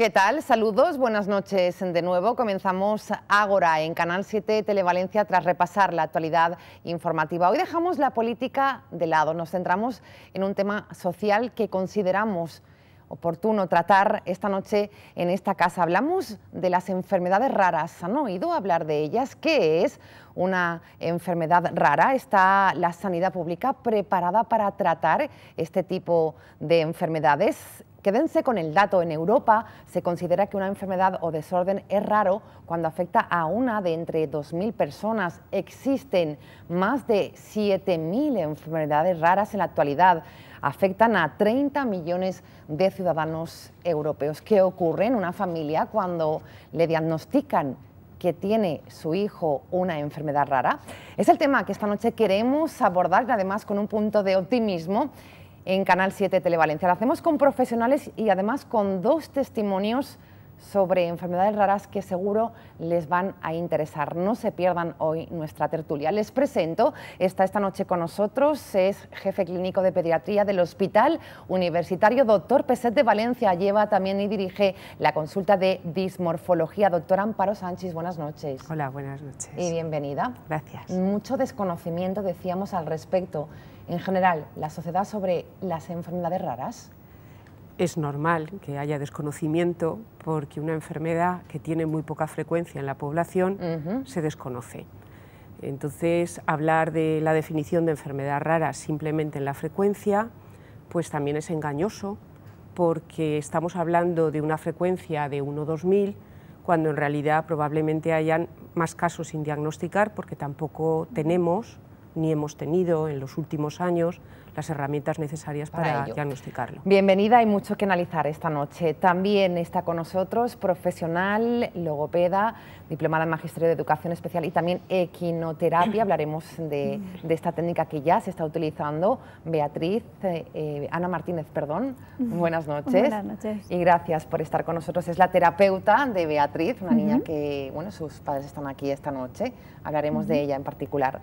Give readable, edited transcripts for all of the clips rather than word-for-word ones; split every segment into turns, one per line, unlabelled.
¿Qué tal? Saludos, buenas noches de nuevo. Comenzamos Ágora en Canal 7 Televalencia tras repasar la actualidad informativa. Hoy dejamos la política de lado, nos centramos en un tema social que consideramos oportuno tratar esta noche en esta casa. Hablamos de las enfermedades raras. ¿Han oído hablar de ellas? ¿Qué es una enfermedad rara? ¿Está la sanidad pública preparada para tratar este tipo de enfermedades? Quédense con el dato. En Europa se considera que una enfermedad o desorden es raro cuando afecta a una de entre 2.000 personas. Existen más de 7.000 enfermedades raras en la actualidad. Afectan a 30 millones de ciudadanos europeos. ¿Qué ocurre en una familia cuando le diagnostican que tiene su hijo una enfermedad rara? Es el tema que esta noche queremos abordar, y además con un punto de optimismo, en Canal 7 Televalencia. Lo hacemos con profesionales y además con dos testimonios sobre enfermedades raras que seguro les van a interesar. No se pierdan hoy nuestra tertulia. Les presento, está esta noche con nosotros, es jefe clínico de pediatría del Hospital Universitario Dr. Peset de Valencia. Lleva también y dirige la consulta de dismorfología. Doctora Amparo Sánchez, buenas noches.
Hola, buenas noches.
Y bienvenida.
Gracias.
Mucho desconocimiento, decíamos, al respecto. En general, la sociedad sobre las enfermedades raras.
Es normal que haya desconocimiento porque una enfermedad que tiene muy poca frecuencia en la población se desconoce. Entonces, hablar de la definición de enfermedad rara simplemente en la frecuencia, pues también es engañoso, porque estamos hablando de una frecuencia de 1 o 2.000, cuando en realidad probablemente hayan más casos sin diagnosticar, porque tampoco tenemos ni hemos tenido en los últimos años las herramientas necesarias para diagnosticarlo.
Bienvenida, hay mucho que analizar esta noche. También está con nosotros profesional, logopeda, diplomada en Magisterio de Educación Especial y también equinoterapia. Hablaremos de esta técnica que ya se está utilizando. Ana Martínez, perdón. Buenas noches.
Buenas noches.
Y gracias por estar con nosotros. Es la terapeuta de Beatriz, una niña que, bueno, sus padres están aquí esta noche. Hablaremos de ella en particular.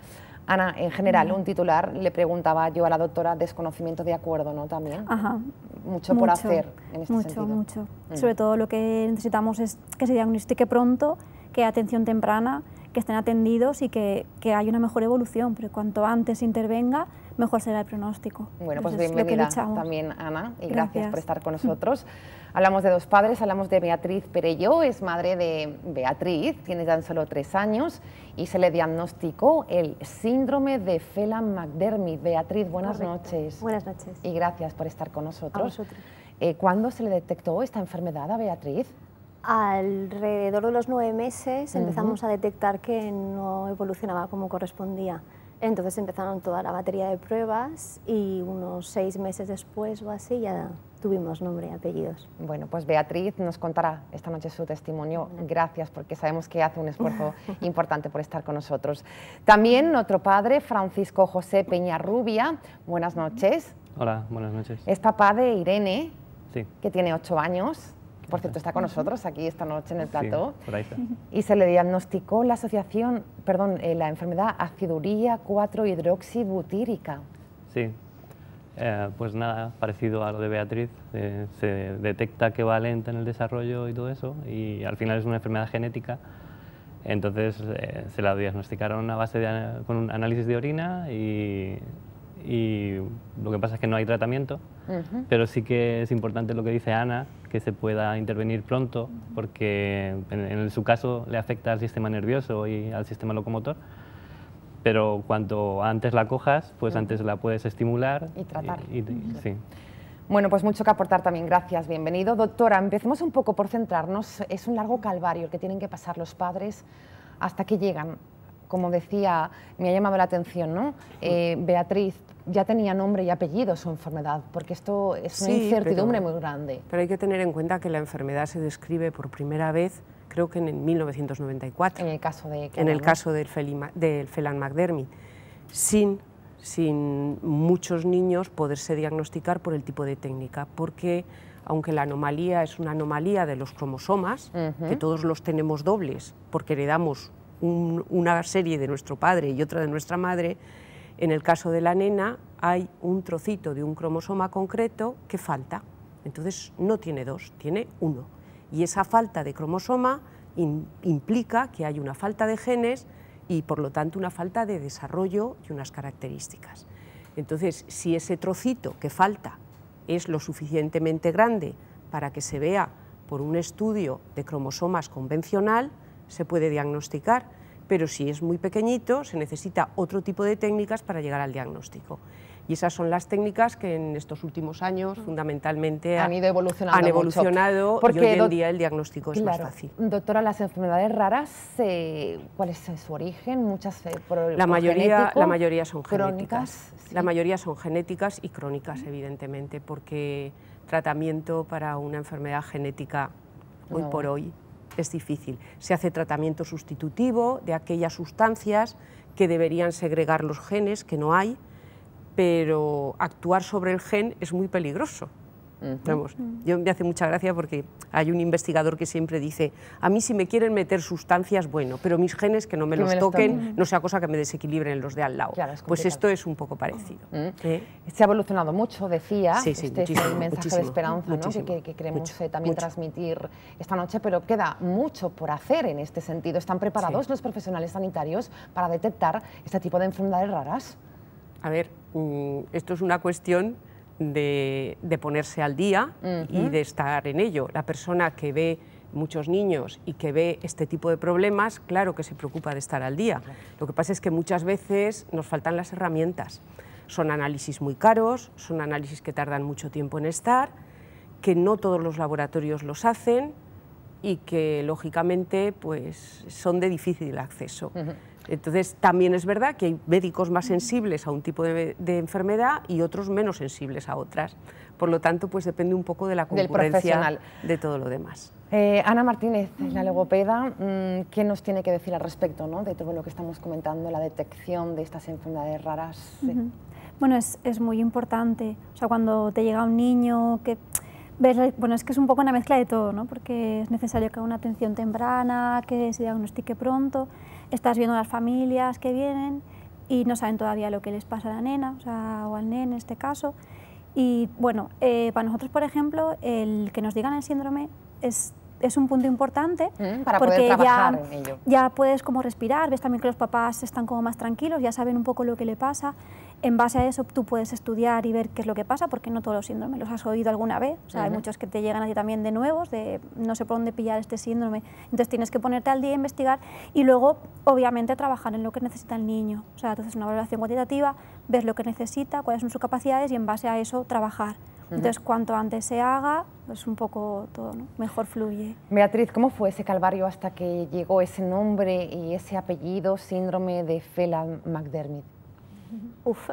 Ana, en general, un titular, le preguntaba yo a la doctora, desconocimiento de acuerdo, ¿no? También.
Ajá.
Mucho por hacer en este sentido.
Mucho. Sobre todo lo que necesitamos es que se diagnostique pronto, que haya atención temprana, que estén atendidos y que haya una mejor evolución, pero cuanto antes intervenga, mejor será el pronóstico.
Bueno, pues
entonces,
bienvenida también, Ana, y gracias por estar con nosotros. Hablamos de dos padres, hablamos de Beatriz Perelló, es madre de Beatriz, tiene tan solo 3 años y se le diagnosticó el síndrome de Phelan-McDermid. Beatriz, buenas noches.
Buenas noches.
Y gracias por estar con nosotros.
A vosotros.
¿Cuándo se le detectó esta enfermedad a Beatriz?
Alrededor de los 9 meses empezamos a detectar que no evolucionaba como correspondía. Entonces empezaron toda la batería de pruebas y unos 6 meses después o así ya tuvimos nombre y apellidos.
Bueno, pues Beatriz nos contará esta noche su testimonio. Gracias, porque sabemos que hace un esfuerzo importante por estar con nosotros. También otro padre, Francisco José Peñarrubia. Buenas noches.
Hola, buenas noches.
Es papá de Irene,
sí,
que tiene 8 años. Por cierto, está con nosotros aquí esta noche en el plató.
Sí, por ahí está.
Y se le diagnosticó la la enfermedad aciduría 4-hidroxibutírica.
Sí, pues nada, parecido a lo de Beatriz, se detecta que va lenta en el desarrollo y todo eso, y al final es una enfermedad genética. Entonces se la diagnosticaron a base con un análisis de orina y lo que pasa es que no hay tratamiento, pero sí que es importante lo que dice Ana, que se pueda intervenir pronto, porque en su caso le afecta al sistema nervioso y al sistema locomotor, pero cuanto antes la cojas, pues antes la puedes estimular
y tratar.
Sí.
Bueno, pues mucho que aportar también. Gracias, bienvenido. Doctora, empecemos un poco por centrarnos. Es un largo calvario el que tienen que pasar los padres hasta que llegan. Como decía, me ha llamado la atención, ¿no? Beatriz ya tenía nombre y apellido su enfermedad, porque esto es una incertidumbre muy grande.
Pero hay que tener en cuenta que la enfermedad se describe por primera vez, creo que en 1994.
En el caso de...
En el caso del Phelan-McDermid, sin muchos niños poderse diagnosticar por el tipo de técnica, porque aunque la anomalía es una anomalía de los cromosomas, que todos los tenemos dobles, porque heredamos una serie de nuestro padre y otra de nuestra madre, en el caso de la nena hay un trocito de un cromosoma concreto que falta, entonces no tiene 2, tiene 1. y esa falta de cromosoma implica que hay una falta de genes y por lo tanto una falta de desarrollo y unas características. Entonces, si ese trocito que falta es lo suficientemente grande para que se vea por un estudio de cromosomas convencional, se puede diagnosticar, pero si es muy pequeñito se necesita otro tipo de técnicas para llegar al diagnóstico. Y esas son las técnicas que en estos últimos años fundamentalmente
han ido evolucionando
mucho, porque hoy en día el diagnóstico es más fácil.
Doctora, las enfermedades raras, ¿cuál es su origen? Muchas
la mayoría son
crónicas,
genéticas. Sí. La mayoría son genéticas y crónicas, evidentemente, porque tratamiento para una enfermedad genética hoy por hoy es difícil. Se hace tratamiento sustitutivo de aquellas sustancias que deberían segregar los genes, que no hay, pero actuar sobre el gen es muy peligroso. Vamos, me hace mucha gracia porque hay un investigador que siempre dice: a mí si me quieren meter sustancias, bueno, pero mis genes que no me los toquen, no sea cosa que me desequilibren los de al lado.
Claro,
pues esto es un poco parecido.
Se ha evolucionado mucho, decía,
sí,
este es el mensaje de esperanza, ¿no? que queremos también transmitir esta noche, pero queda mucho por hacer en este sentido. ¿Están preparados los profesionales sanitarios para detectar este tipo de enfermedades raras?
A ver, esto es una cuestión de ponerse al día y de estar en ello. La persona que ve muchos niños y que ve este tipo de problemas, claro que se preocupa de estar al día. Lo que pasa es que muchas veces nos faltan las herramientas. Son análisis muy caros, son análisis que tardan mucho tiempo en estar, que no todos los laboratorios los hacen y que lógicamente pues, son de difícil acceso. Entonces, también es verdad que hay médicos más sensibles a un tipo de enfermedad y otros menos sensibles a otras. Por lo tanto, pues depende un poco de la concurrencia de todo lo demás.
Ana Martínez, la logopeda, ¿qué nos tiene que decir al respecto, ¿no? de todo lo que estamos comentando, la detección de estas enfermedades raras?
Bueno, es muy importante. O sea, cuando te llega un niño que ves, bueno, es que es un poco una mezcla de todo, ¿no? Porque es necesario que haya una atención temprana, que se diagnostique pronto. Estás viendo a las familias que vienen y no saben todavía lo que les pasa a la nena, o al nene en este caso. Y bueno, para nosotros, por ejemplo, el que nos digan el síndrome es un punto importante
para
porque
poder trabajar en ello.
Ya puedes como respirar, ves también que los papás están como más tranquilos, ya saben un poco lo que le pasa. En base a eso tú puedes estudiar y ver qué es lo que pasa, porque no todos los síndromes los has oído alguna vez. O sea, hay muchos que te llegan a ti también de nuevos, de no sé por dónde pillar este síndrome. Entonces tienes que ponerte al día, investigar y luego, obviamente, trabajar en lo que necesita el niño. O sea, entonces una valoración cuantitativa, ves lo que necesita, cuáles son sus capacidades y en base a eso trabajar. Entonces, cuanto antes se haga, pues un poco todo, ¿no? Mejor fluye.
Beatriz, ¿cómo fue ese calvario hasta que llegó ese nombre y ese apellido, síndrome de Phelan-McDermid?
Uf.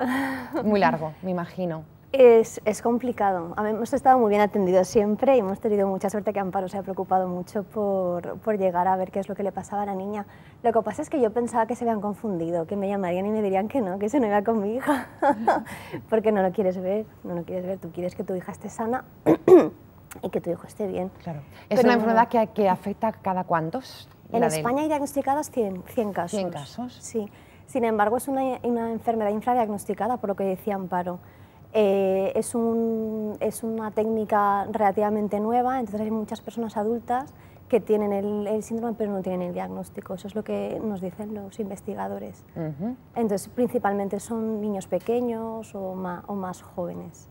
Muy largo, me imagino.
Es complicado. Hemos estado muy bien atendidos siempre y hemos tenido mucha suerte que Amparo se ha preocupado mucho por llegar a ver qué es lo que le pasaba a la niña. Lo que pasa es que yo pensaba que se habían confundido, que me llamarían y me dirían que se no iba con mi hija, porque no lo quieres ver, tú quieres que tu hija esté sana y que tu hijo esté bien.
Claro. ¿Es una enfermedad que afecta a cada cuántos?
En España hay diagnosticados 100 casos.
100 casos.
Sí. Sin embargo, es una enfermedad infradiagnosticada, por lo que decía Amparo. Es una técnica relativamente nueva, entonces hay muchas personas adultas que tienen el síndrome pero no tienen el diagnóstico. Eso es lo que nos dicen los investigadores. Entonces, principalmente son niños pequeños o más jóvenes.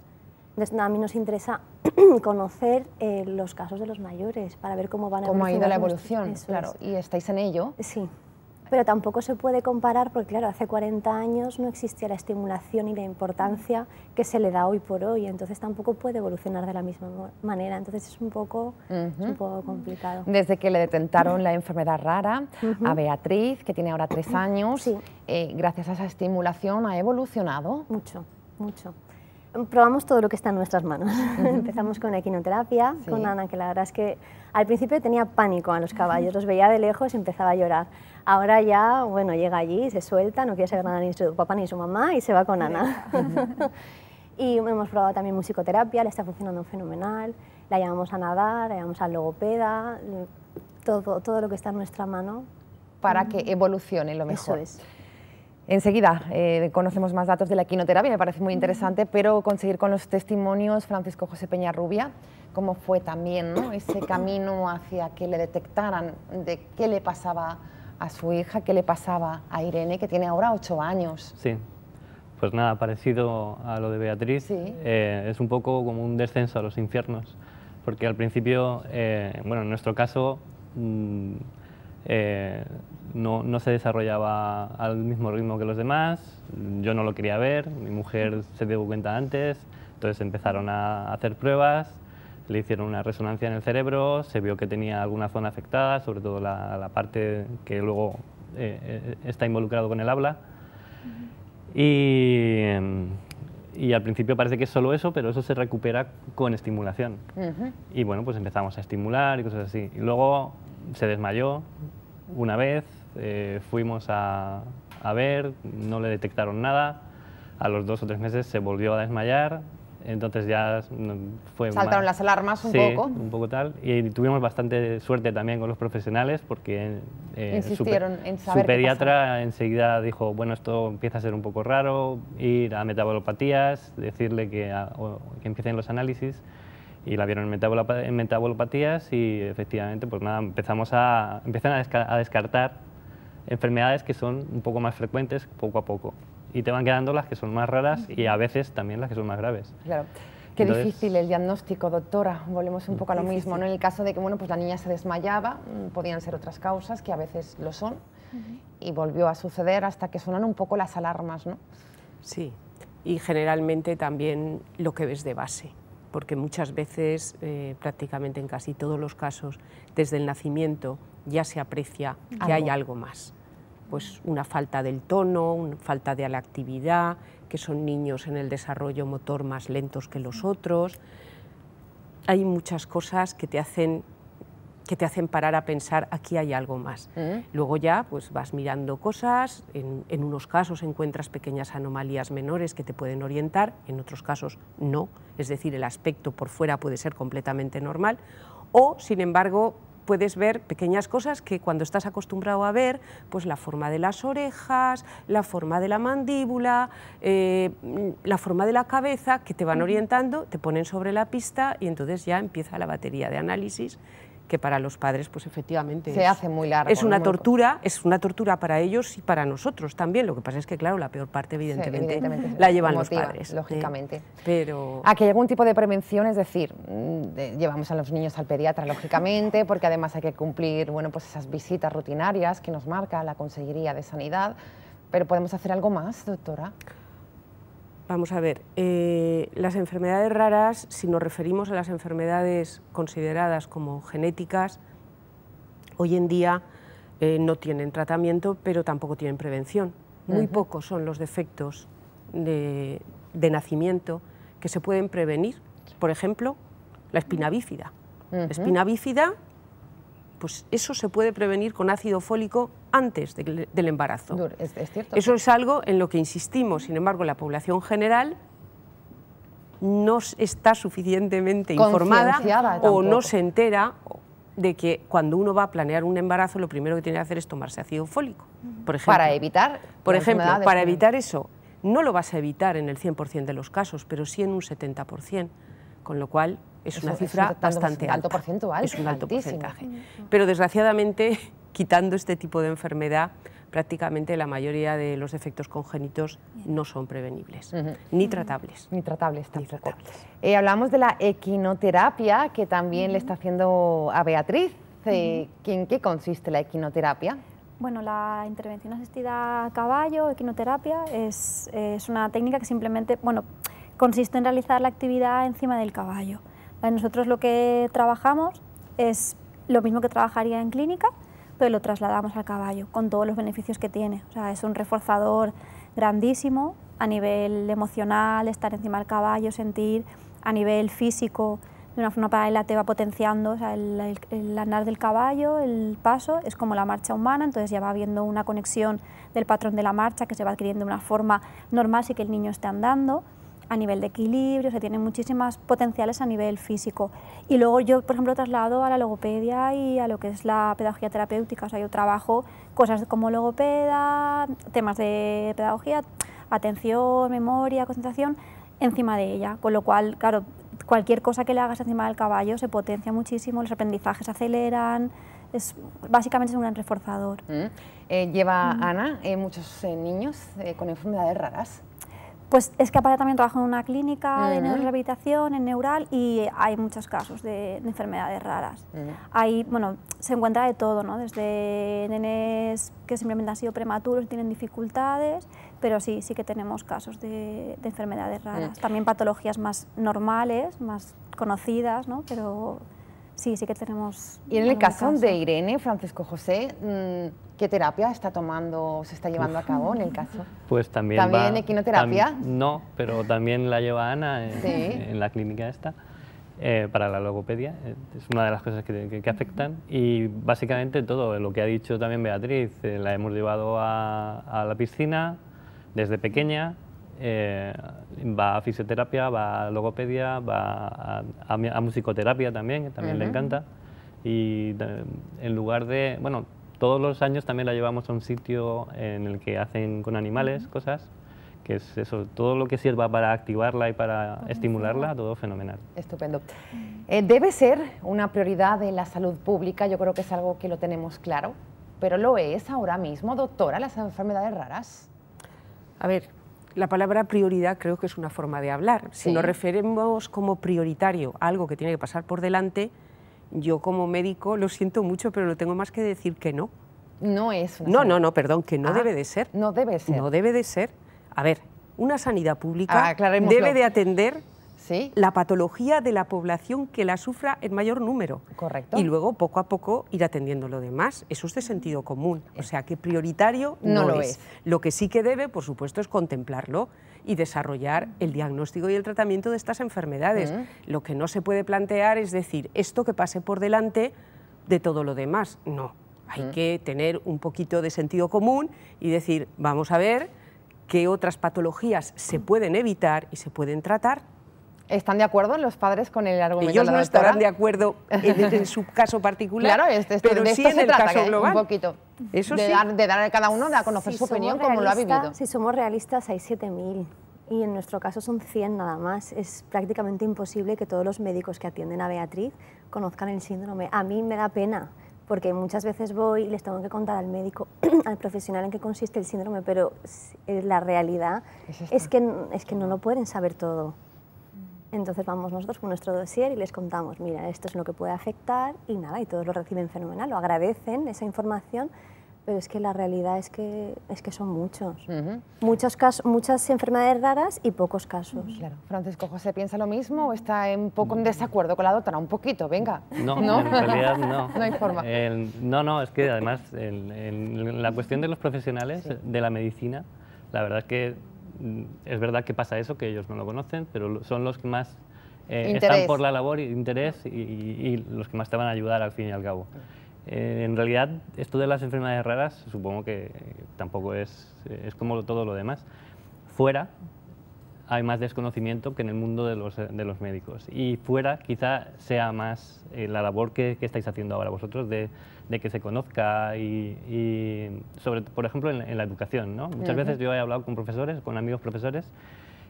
Entonces, a mí nos interesa conocer los casos de los mayores para ver cómo van a evolucionar.
¿Cómo ha ido la evolución? Claro, y estáis en ello.
Sí. Pero tampoco se puede comparar porque, claro, hace 40 años no existía la estimulación y la importancia que se le da hoy por hoy, entonces tampoco puede evolucionar de la misma manera, entonces es un poco complicado.
Desde que le detectaron la enfermedad rara a Beatriz, que tiene ahora 3 años, gracias a esa estimulación ha evolucionado.
Mucho, mucho. Probamos todo lo que está en nuestras manos. Empezamos con la equinoterapia, con Ana, que la verdad es que al principio tenía pánico a los caballos, los veía de lejos y empezaba a llorar. Ahora ya, bueno, llega allí, se suelta, no quiere saber nada ni su papá ni su mamá y se va con Ana. Y hemos probado también musicoterapia, le está funcionando fenomenal, la llevamos a nadar, la llevamos al logopeda, todo lo que está en nuestra mano.
Para que evolucione lo mejor.
Eso es.
Enseguida conocemos más datos de la equinoterapia, me parece muy interesante, pero conseguir con los testimonios, Francisco José Peñarrubia, cómo fue también, ¿no?, ese camino hacia que le detectaran de qué le pasaba a su hija, qué le pasaba a Irene, que tiene ahora 8 años.
Sí, pues nada, parecido a lo de Beatriz,
sí.
Es un poco como un descenso a los infiernos, porque al principio, bueno, en nuestro caso, no se desarrollaba al mismo ritmo que los demás, yo no lo quería ver, mi mujer se dio cuenta antes, entonces empezaron a hacer pruebas, le hicieron una resonancia en el cerebro, se vio que tenía alguna zona afectada, sobre todo la parte que luego está involucrado con el habla. Y al principio parece que es solo eso, pero eso se recupera con estimulación. Y bueno, pues empezamos a estimular y cosas así. Y luego se desmayó una vez, fuimos a ver, no le detectaron nada, a los 2 o 3 meses se volvió a desmayar, entonces ya fue
saltaron las alarmas un
poco tal, y tuvimos bastante suerte también con los profesionales porque
insistieron en saber
su pediatra enseguida dijo, bueno, esto empieza a ser un poco raro, ir a metabolopatías, decirle que empiecen los análisis, y la vieron en metabolopatías y efectivamente pues nada, empezaron a descartar enfermedades que son un poco más frecuentes poco a poco. Y te van quedando las que son más raras y a veces también las que son más graves.
Claro. Qué difícil el diagnóstico, doctora. Volvemos un poco a lo mismo, ¿no? En el caso de que bueno, pues la niña se desmayaba, podían ser otras causas, que a veces lo son, y volvió a suceder hasta que sonan un poco las alarmas, ¿no?
Sí, y generalmente también lo que ves de base, porque muchas veces, prácticamente en casi todos los casos, desde el nacimiento ya se aprecia que hay algo más. Pues una falta del tono, una falta de la actividad, que son niños en el desarrollo motor más lentos que los otros. Hay muchas cosas que te hacen parar a pensar, aquí hay algo más. Luego ya pues vas mirando cosas, en unos casos encuentras pequeñas anomalías menores que te pueden orientar, en otros casos no, es decir, el aspecto por fuera puede ser completamente normal, o sin embargo puedes ver pequeñas cosas que cuando estás acostumbrado a ver, pues la forma de las orejas, la forma de la mandíbula, la forma de la cabeza, que te van orientando, te ponen sobre la pista y entonces ya empieza la batería de análisis, que para los padres pues efectivamente
se hace muy largo.
Es una tortura para ellos y para nosotros también. Lo que pasa es que claro, la peor parte evidentemente la llevan los padres.
Lógicamente.
Pero
aquí hay algún tipo de prevención, es decir, llevamos a los niños al pediatra lógicamente, porque además hay que cumplir bueno, pues esas visitas rutinarias que nos marca la Consellería de Sanidad, pero ¿podemos hacer algo más, doctora?
Vamos a ver, las enfermedades raras, si nos referimos a las enfermedades consideradas como genéticas, hoy en día no tienen tratamiento, pero tampoco tienen prevención. Muy pocos son los defectos de nacimiento que se pueden prevenir. Por ejemplo, la espina bífida. La espina bífida, pues eso se puede prevenir con ácido fólico antes del embarazo.
Es cierto.
Eso es algo en lo que insistimos, sin embargo, la población general no está suficientemente informada o no se entera de que cuando uno va a planear un embarazo, lo primero que tiene que hacer es tomarse ácido fólico, por ejemplo.
Para evitar.
Por ejemplo, para evitar eso, no lo vas a evitar en el 100% de los casos, pero sí en un 70%, con lo cual es una cifra bastante alta. Es un alto porcentaje. Pero desgraciadamente, quitando este tipo de enfermedad, prácticamente la mayoría de los defectos congénitos no son prevenibles, ni tratables.
Ni tratables tampoco. Hablamos de la equinoterapia, que también le está haciendo a Beatriz. ¿En qué consiste la equinoterapia?
Bueno, la intervención asistida a caballo, equinoterapia, es una técnica que simplemente, bueno, consiste en realizar la actividad encima del caballo. Nosotros lo que trabajamos es lo mismo que trabajaría en clínica, pero lo trasladamos al caballo, con todos los beneficios que tiene. O sea, es un reforzador grandísimo a nivel emocional, estar encima del caballo, sentir a nivel físico, de una forma paralela te va potenciando, o sea, el andar del caballo, el paso, es como la marcha humana, entonces ya va habiendo una conexión del patrón de la marcha que se va adquiriendo de una forma normal, sí que el niño esté andando. a nivel de equilibrio, se tienen muchísimas potenciales a nivel físico. Y luego yo, por ejemplo, traslado a la logopedia y a lo que es la pedagogía terapéutica, o sea, yo trabajo cosas como logopeda, temas de pedagogía, atención, memoria, concentración, encima de ella, con lo cual, claro, cualquier cosa que le hagas encima del caballo se potencia muchísimo, los aprendizajes se aceleran, básicamente es un gran reforzador.
¿Lleva Ana muchos niños con enfermedades raras?
Pues es que aparte también trabajo en una clínica de neurorehabilitación, en Neural, y hay muchos casos de enfermedades raras. Hay, bueno, se encuentra de todo, ¿no? Desde nenes que simplemente han sido prematuros y tienen dificultades, pero sí que tenemos casos de enfermedades raras. También patologías más normales, más conocidas, ¿no? Pero sí que tenemos...
Y en el caso de Irene, Francisco José, ¿qué terapia está tomando, se está llevando a cabo en el caso?
Pues también
equinoterapia.
No, pero también la lleva Ana en la clínica esta, para la logopedia. Es una de las cosas que afectan, y básicamente todo lo que ha dicho también Beatriz, la hemos llevado a la piscina desde pequeña. Va a fisioterapia, va a logopedia, va a musicoterapia también, que también le encanta. Y en lugar de, bueno, todos los años también la llevamos a un sitio en el que hacen con animales cosas, que es eso, todo lo que sirva para activarla y para estimularla, todo fenomenal.
Estupendo. Debe ser una prioridad de la salud pública, yo creo que es algo que lo tenemos claro, pero ¿lo es ahora mismo, doctora, las enfermedades raras?
A ver, la palabra prioridad creo que es una forma de hablar. Si nos referimos como prioritario a algo que tiene que pasar por delante, yo como médico lo siento mucho, pero no tengo más que decir que no.
No es una
perdón, que no debe de ser.
No debe ser.
No debe de ser. A ver, una sanidad pública debe de atender la patología de la población que la sufra en mayor número.
Correcto.
Y luego, poco a poco, ir atendiendo lo demás. Eso es de sentido común. O sea, que prioritario no lo es. Lo que sí que debe, por supuesto, es contemplarlo y desarrollar el diagnóstico y el tratamiento de estas enfermedades. Lo que no se puede plantear es decir, esto que pase por delante de todo lo demás. No. Hay que tener un poquito de sentido común y decir, vamos a ver qué otras patologías se pueden evitar y se pueden tratar.
¿Están de acuerdo los padres con el argumento
Ellos
de la
no
doctora?
estarán de acuerdo en su caso particular,
claro,
pero sí en el caso global.
Un poquito.
Eso
de dar a cada uno a conocer su opinión, como lo ha vivido.
Si somos realistas, hay 7.000 y en nuestro caso son 100 nada más. Es prácticamente imposible que todos los médicos que atienden a Beatriz conozcan el síndrome. A mí me da pena, porque muchas veces voy y les tengo que contar al médico, al profesional en qué consiste el síndrome, pero la realidad es que no lo pueden saber todo. Entonces vamos nosotros con nuestro dossier y les contamos, mira, esto es lo que puede afectar, y nada, y todos lo reciben fenomenal, lo agradecen, esa información, pero es que la realidad es que son muchos. Muchas enfermedades raras y pocos casos.
Claro. Francisco José, ¿piensa lo mismo o está un poco en desacuerdo con la doctora? Un poquito, venga.
No, en realidad no.
No hay forma.
No, es que además en la cuestión de los profesionales de la medicina, la verdad es que es verdad que pasa eso, que ellos no lo conocen, pero son los que más están por la labor, interés y los que más te van a ayudar al fin y al cabo. En realidad, esto de las enfermedades raras, supongo que tampoco es como todo lo demás. Fuera hay más desconocimiento que en el mundo de los médicos, y fuera quizá sea más la labor que estáis haciendo ahora vosotros de que se conozca y sobre, por ejemplo, en la educación, ¿no? Muchas veces yo he hablado con profesores, con amigos profesores,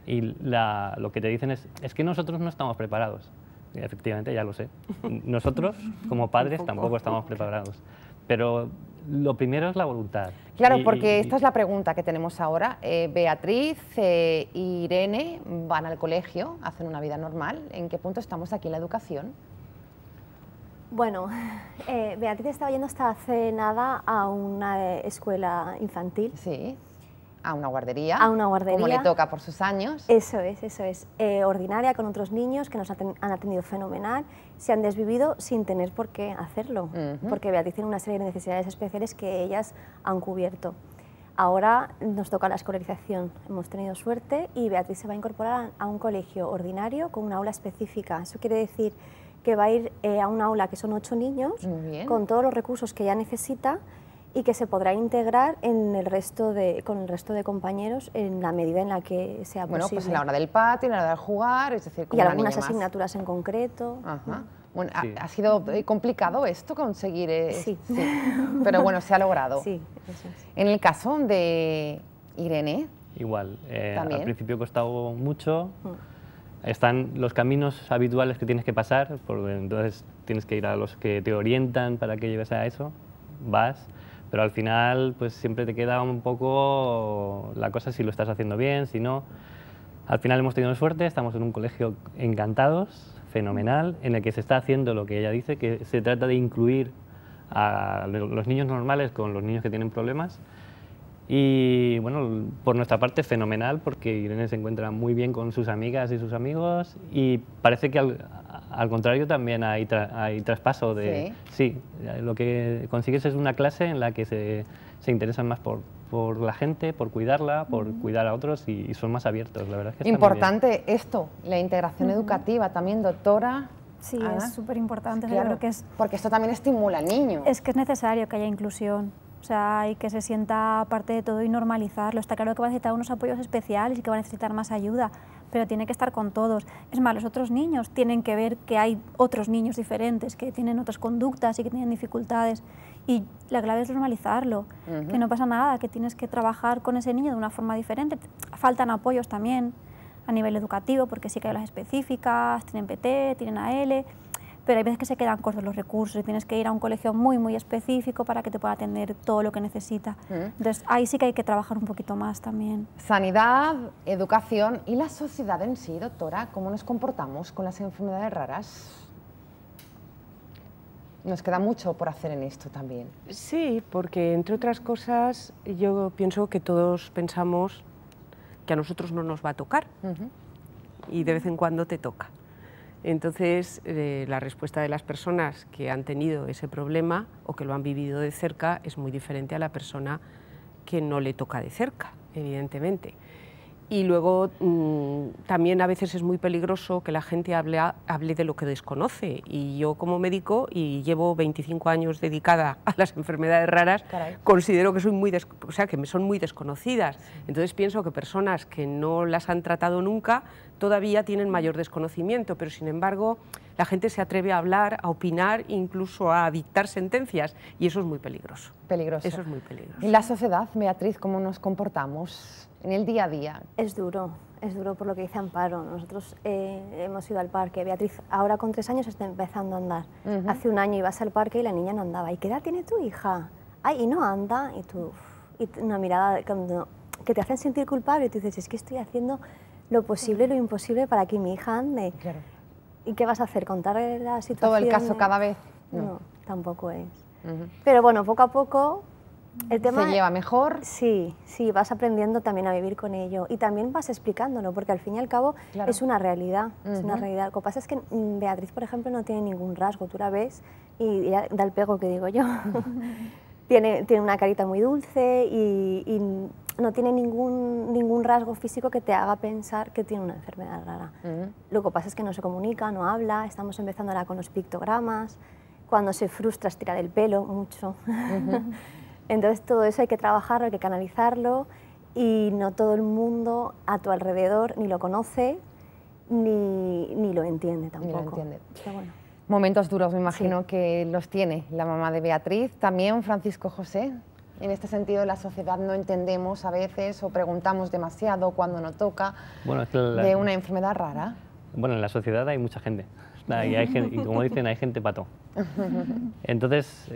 y lo que te dicen es que nosotros no estamos preparados. Y efectivamente, ya lo sé. Nosotros, como padres, tampoco estamos preparados. Pero lo primero es la voluntad.
Claro, porque esta es la pregunta que tenemos ahora. Beatriz e Irene van al colegio, hacen una vida normal. ¿En qué punto estamos aquí en la educación?
Bueno, Beatriz estaba yendo hasta hace nada a una escuela infantil.
Sí, a una guardería.
A una guardería.
Como le toca por sus años.
Eso es. Ordinaria, con otros niños que nos han atendido fenomenal, se han desvivido sin tener por qué hacerlo, porque Beatriz tiene una serie de necesidades especiales que ellas han cubierto. Ahora nos toca la escolarización, hemos tenido suerte y Beatriz se va a incorporar a un colegio ordinario con una aula específica. Eso quiere decir que va a ir a un aula que son 8 niños, con todos los recursos que ella necesita, y que se podrá integrar en con el resto de compañeros en la medida en la que sea posible.
Bueno, pues a la hora del patio, a la hora de jugar, es decir, como
y
una
algunas
niña más.
asignaturas en concreto.
Ajá. Bueno,
Sí.
¿ha sido complicado esto conseguir?
Sí.
Pero bueno, se ha logrado.
Sí, eso es.
En el caso de Irene,
Igual,
¿también?
al principio ha costado mucho. Están los caminos habituales que tienes que pasar, entonces tienes que ir a los que te orientan para que llegues a eso, vas, pero al final pues siempre te queda un poco la cosa si lo estás haciendo bien, si no. Al final hemos tenido suerte, estamos en un colegio encantados, fenomenal, en el que se está haciendo lo que ella dice, que se trata de incluir a los niños normales con los niños que tienen problemas. Y bueno, por nuestra parte fenomenal, porque Irene se encuentra muy bien con sus amigas y sus amigos, y parece que al contrario también hay traspaso de... Sí, lo que consigues es una clase en la que se interesan más por la gente, por cuidarla, por cuidar a otros, y son más abiertos, la verdad es que está muy bien.
Importante esto, la integración educativa también, doctora.
Sí,
Ana.
es súper importante.
Claro,
Yo creo que es
porque esto también estimula al niño.
Es que es necesario que haya inclusión, o sea, y que se sienta parte de todo y normalizarlo. Está claro que va a necesitar unos apoyos especiales y que va a necesitar más ayuda, pero tiene que estar con todos. Es más, los otros niños tienen que ver que hay otros niños diferentes, que tienen otras conductas y que tienen dificultades. Y la clave es normalizarlo, que no pasa nada, que tienes que trabajar con ese niño de una forma diferente. Faltan apoyos también a nivel educativo, porque sí que hay las específicas, tienen PT, tienen AL, pero hay veces que se quedan cortos los recursos y tienes que ir a un colegio muy, muy específico para que te pueda atender todo lo que necesita. Entonces, ahí sí que hay que trabajar un poquito más también.
Sanidad, educación y la sociedad en sí, doctora, ¿cómo nos comportamos con las enfermedades raras? Nos queda mucho por hacer en esto también.
Sí, porque entre otras cosas yo pienso que todos pensamos que a nosotros no nos va a tocar y de vez en cuando te toca. Entonces, la respuesta de las personas que han tenido ese problema o que lo han vivido de cerca es muy diferente a la persona que no le toca de cerca, evidentemente. Y luego también a veces es muy peligroso que la gente hable de lo que desconoce. Y yo como médico, y llevo 25 años dedicada a las enfermedades raras, considero que, que son muy desconocidas. Entonces pienso que personas que no las han tratado nunca todavía tienen mayor desconocimiento, pero sin embargo la gente se atreve a hablar, a opinar, incluso a dictar sentencias, y eso es muy peligroso.
Peligroso.
Eso es muy peligroso.
¿Y la sociedad, Beatriz, cómo nos comportamos en el día a día?
Es duro por lo que dice Amparo. Nosotros hemos ido al parque. Beatriz ahora con 3 años está empezando a andar. Hace un año ibas al parque y la niña no andaba. ¿Y qué edad tiene tu hija? Ay, y no anda. Y tú, y una mirada que te hacen sentir culpable y tú dices, es que estoy haciendo lo posible y lo imposible para que mi hija ande.
Claro.
¿Y qué vas a hacer? ¿Contarle la situación?
¿Todo el caso cada vez?
No, tampoco es. Pero bueno, poco a poco el tema...
¿Se lleva mejor?
Sí, sí, vas aprendiendo también a vivir con ello y también vas explicándolo, porque al fin y al cabo es una realidad, es una realidad. Lo que pasa es que Beatriz, por ejemplo, no tiene ningún rasgo, tú la ves y ya da el pego que digo yo. tiene una carita muy dulce y no tiene ningún rasgo físico que te haga pensar que tiene una enfermedad rara. Lo que pasa es que no se comunica, no habla, estamos empezando ahora con los pictogramas, cuando se frustra estira el pelo mucho. Entonces todo eso hay que trabajarlo, hay que canalizarlo y no todo el mundo a tu alrededor ni lo conoce ni lo entiende tampoco.
Ni lo entiende.
Pero bueno.
Momentos duros, me imagino que los tiene la mamá de Beatriz, también Francisco José. En este sentido, la sociedad no entendemos a veces o preguntamos demasiado cuando no toca de una enfermedad rara.
Bueno, en la sociedad hay mucha gente. Y como dicen, hay gente pato. Entonces,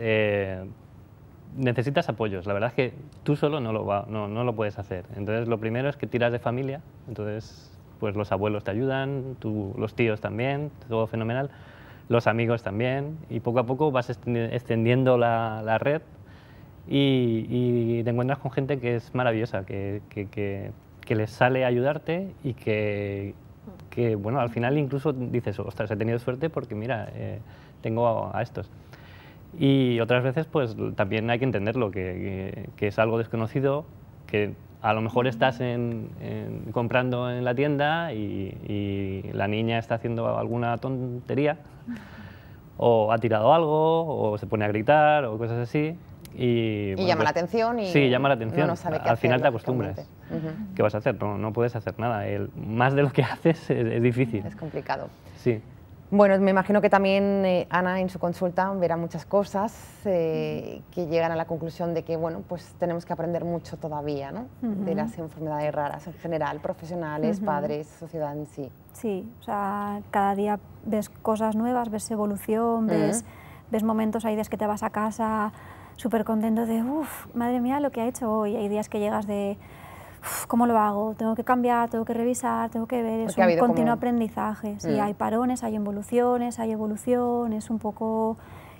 necesitas apoyos. La verdad es que tú solo no lo puedes hacer. Entonces, lo primero es que tiras de familia. Entonces, pues los abuelos te ayudan, los tíos también, todo fenomenal. Los amigos también. Y poco a poco vas extendiendo la red y te encuentras con gente que es maravillosa, que les sale a ayudarte y que bueno, al final incluso dices, ostras, he tenido suerte porque mira, tengo a estos. Y otras veces pues también hay que entenderlo, que es algo desconocido, que a lo mejor estás comprando en la tienda y la niña está haciendo alguna tontería o ha tirado algo o se pone a gritar o cosas así Y bueno,
llama
pues,
la atención y
sí, llama la atención.
no sabe qué
Al final
hacer,
te acostumbras. ¿Qué vas a hacer? No puedes hacer nada. Más de lo que haces es difícil.
Es complicado.
Sí.
Bueno, me imagino que también Ana en su consulta verá muchas cosas que llegan a la conclusión de que bueno, pues tenemos que aprender mucho todavía, ¿no? De las enfermedades raras en general, profesionales, padres, sociedad en sí.
Sí, o sea, cada día ves cosas nuevas, ves evolución, ves momentos, hay días que te vas a casa súper contento de, uff, madre mía, lo que ha hecho hoy. Hay días que llegas de, ¿cómo lo hago? Tengo que cambiar, tengo que revisar, tengo que ver.
Porque
es un continuo aprendizaje. Sí, hay parones, hay involuciones, hay evolución. Es un poco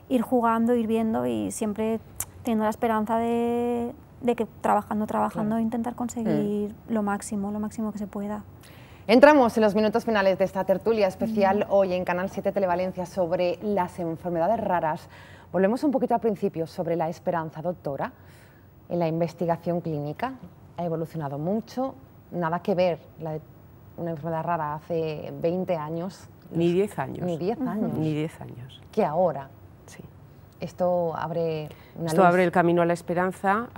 ir jugando, ir viendo y siempre teniendo la esperanza de que trabajando, intentar conseguir lo máximo que se pueda.
Entramos en los minutos finales de esta tertulia especial hoy en Canal 7 Televalencia sobre las enfermedades raras. Volvemos un poquito al principio sobre la esperanza, doctora, en la investigación clínica. Ha evolucionado mucho, nada que ver una enfermedad rara hace 20 años.
Ni 10 años.
Ni 10 años.
Ni 10 años.
Que ahora.
Sí.
Esto abre
Esto abre el camino a la esperanza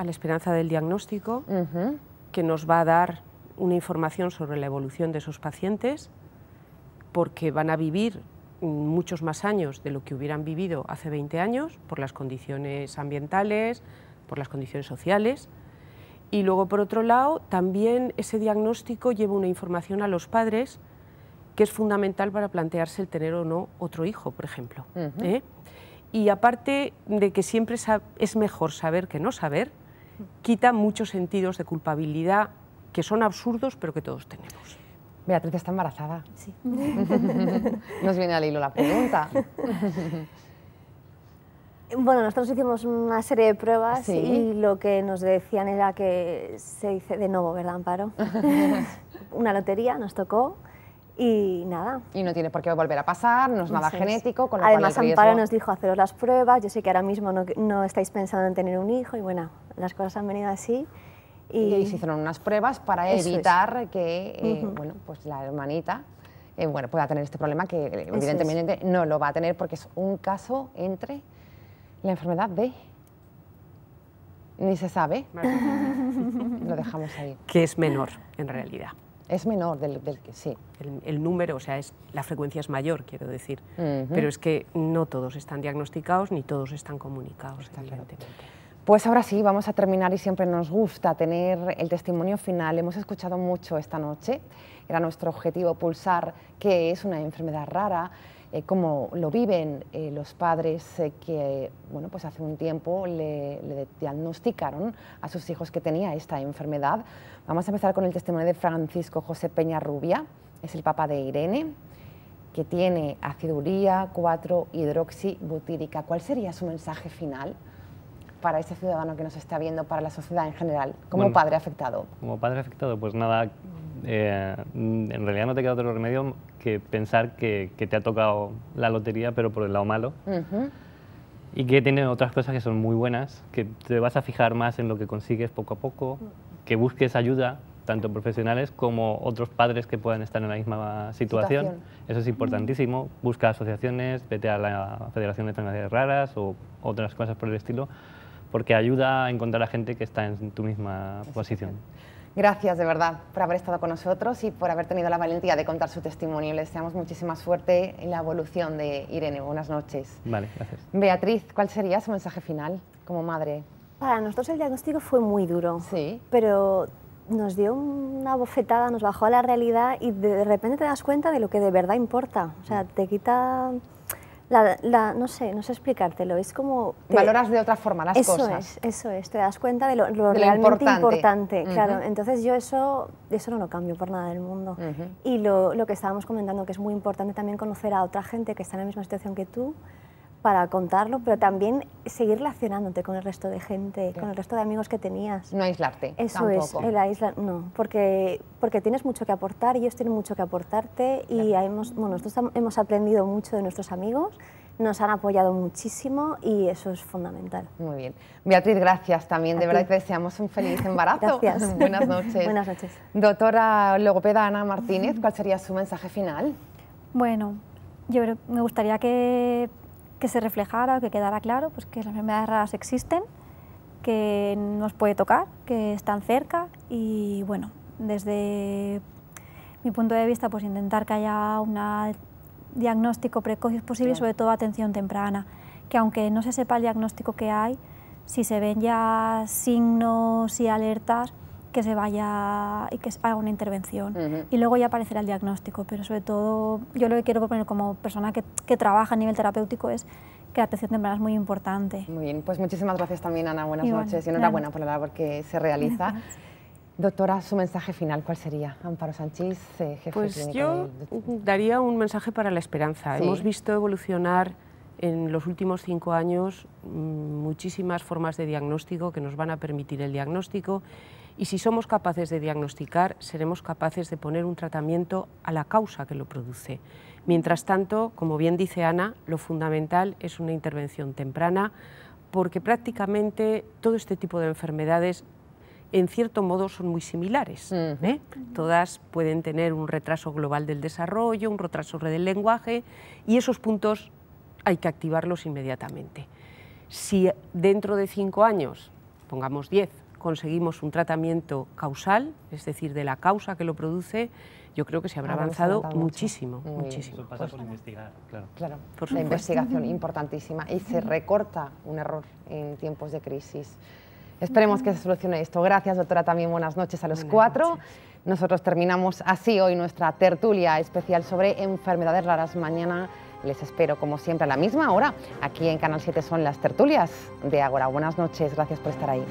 del diagnóstico, que nos va a dar una información sobre la evolución de esos pacientes, porque van a vivir muchos más años de lo que hubieran vivido hace 20 años, por las condiciones ambientales, por las condiciones sociales. Y luego, por otro lado, también ese diagnóstico lleva una información a los padres que es fundamental para plantearse el tener o no otro hijo, por ejemplo. Y aparte de que siempre es mejor saber que no saber, quita muchos sentidos de culpabilidad que son absurdos, pero que todos tenemos.
Beatriz está embarazada.
Sí.
Nos viene al hilo la pregunta.
Bueno, nosotros hicimos una serie de pruebas y lo que nos decían era que se dice de nuevo, ¿verdad, Amparo? Una lotería nos tocó y nada.
Y no tiene por qué volver a pasar, no es nada genético, con lo
Además,
cual el
Amparo
riesgo...
nos dijo haceros las pruebas, yo sé que ahora mismo no estáis pensando en tener un hijo y bueno, las cosas han venido así.
Y se hicieron unas pruebas para evitar que bueno, pues la hermanita bueno, pueda tener este problema que evidentemente no lo va a tener porque es un caso entre la enfermedad de... Ni se sabe, lo dejamos ahí.
Que es menor, en realidad.
Es menor del que sí.
El número, o sea, la frecuencia es mayor, quiero decir, pero es que no todos están diagnosticados ni todos están comunicados, evidentemente.
Pues ahora sí, vamos a terminar y siempre nos gusta tener el testimonio final. Hemos escuchado mucho esta noche, era nuestro objetivo pulsar qué es una enfermedad rara, cómo lo viven los padres que bueno, pues hace un tiempo le diagnosticaron a sus hijos que tenía esta enfermedad. Vamos a empezar con el testimonio de Francisco José Peñarrubia, es el papá de Irene, que tiene aciduría 4-hidroxibutírica. ¿Cuál sería su mensaje final para ese ciudadano que nos está viendo, para la sociedad en general, como padre afectado? Como
padre afectado, pues nada, en realidad no te queda otro remedio que pensar que te ha tocado la lotería, pero por el lado malo, y que tiene otras cosas que son muy buenas, que te vas a fijar más en lo que consigues poco a poco, que busques ayuda, tanto profesionales como otros padres que puedan estar en la misma situación. Eso es importantísimo. Busca asociaciones, vete a la Federación de Enfermedades Raras o otras cosas por el estilo, porque ayuda a encontrar a gente que está en tu misma posición.
Gracias de verdad por haber estado con nosotros y por haber tenido la valentía de contar su testimonio. Les deseamos muchísima suerte en la evolución de Irene. Buenas noches.
Vale, gracias.
Beatriz, ¿cuál sería su mensaje final como madre?
Para nosotros el diagnóstico fue muy duro, pero nos dio una bofetada, nos bajó a la realidad y de repente te das cuenta de lo que de verdad importa. O sea, te quita... no sé explicártelo, es como...
Valoras de otra forma las cosas.
Eso es, te das cuenta de lo realmente importante. Claro, entonces yo eso no lo cambio por nada del mundo. Y lo que estábamos comentando, que es muy importante también conocer a otra gente que está en la misma situación que tú, para contarlo, pero también seguir relacionándote con el resto de gente, con el resto de amigos que tenías.
No aislarte.
Eso tampoco. No, porque tienes mucho que aportar, ellos tienen mucho que aportarte y nosotros hemos aprendido mucho de nuestros amigos, nos han apoyado muchísimo y eso es fundamental.
Muy bien. Beatriz, gracias también, de verdad te deseamos un feliz embarazo.
Gracias.
Buenas noches.
Buenas noches.
Doctora logopeda Ana Martínez, ¿cuál sería su mensaje final?
Bueno, yo me gustaría que se reflejara, que quedara claro pues que las enfermedades raras existen, que nos puede tocar, que están cerca y bueno, desde mi punto de vista, pues intentar que haya un diagnóstico precoz posible y sobre todo atención temprana, que aunque no se sepa el diagnóstico que hay, si se ven ya signos y alertas, que se vaya y que se haga una intervención y luego ya aparecerá el diagnóstico, pero sobre todo yo lo que quiero proponer como persona que trabaja a nivel terapéutico es que la atención temprana es muy importante.
Muy bien, pues muchísimas gracias también, Ana, buenas noches y enhorabuena por la labor que se realiza. Gracias. Doctora, su mensaje final, ¿cuál sería? Amparo Sanchís, jefe
pues
clínico.
Yo daría un mensaje para la esperanza.
¿Sí?
Hemos visto evolucionar en los últimos 5 años muchísimas formas de diagnóstico que nos van a permitir el diagnóstico, y si somos capaces de diagnosticar, seremos capaces de poner un tratamiento a la causa que lo produce. Mientras tanto, como bien dice Ana, lo fundamental es una intervención temprana, porque prácticamente todo este tipo de enfermedades en cierto modo son muy similares. Todas pueden tener un retraso global del desarrollo, un retraso del lenguaje, y esos puntos hay que activarlos inmediatamente. Si dentro de 5 años, pongamos 10, conseguimos un tratamiento causal, es decir, de la causa que lo produce, yo creo que se habrá avanzado muchísimo, muchísimo.
Eso pasa por investigar, claro.
Claro, por la investigación importantísima, y se recorta un error en tiempos de crisis. Esperemos que se solucione esto. Gracias, doctora, también buenas noches a los 4. Nosotros terminamos así hoy nuestra tertulia especial sobre enfermedades raras. Mañana les espero, como siempre, a la misma hora. Aquí en Canal 7 son las tertulias de Ágora. Buenas noches, gracias por estar ahí.